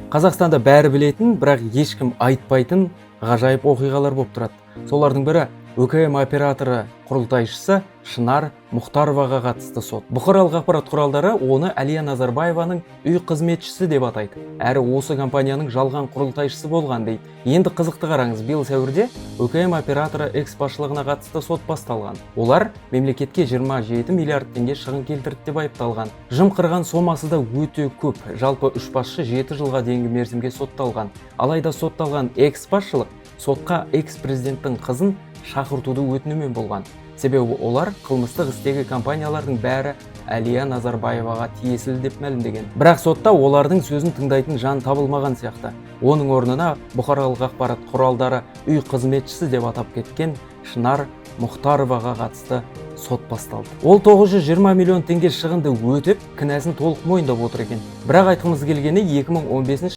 Қазақстанда бәрі білетін, бірақ ешкім айтпайтын ғажайып оқиғалар болып тұрады. Солардың бірі ÖKM операторы құрылтайшысы Шынар Мұхтароваға қатысты сот. Бұқаралық ақпарат құралдары оны Әлия Назарбаеваның үй қызметшісі деп атайды. Әрі осы компанияның жалған құрылтайшысы болған дейді. Енді қызықты қараңыз, биыл сәуірде ÖKM операторы экс-басшылығына қатысты сот басталған. Олар мемлекетке 27 миллиард теңге шығын келтірді деп айыпталған. Жымқырған сомасы да өте көп. Жалпы үш басшы 7 жылға дейінгі мерзімге сотталған. Алайда сотталған экс-басшылық сотқа экс-президенттің қызын шақыртуды өтінумен болған. Себебі олар қылмыстық істегі компаниялардың бәрі Әлия Назарбаеваға тиесілі деп мәлімдеген. Бірақ сотта олардың сөзін тыңдайтын жан табылмаған сияқты. Оның орнына бұқаралық ақпарат құралдары үй қызметшісі деп атап кеткен Шынар Мұхтароваға қатысты сот басталды. Ол 920 миллион теңге шығынды өтеп, кінәсін толық мойындап отыр екен. Бірақ айтқымыз келгені 2015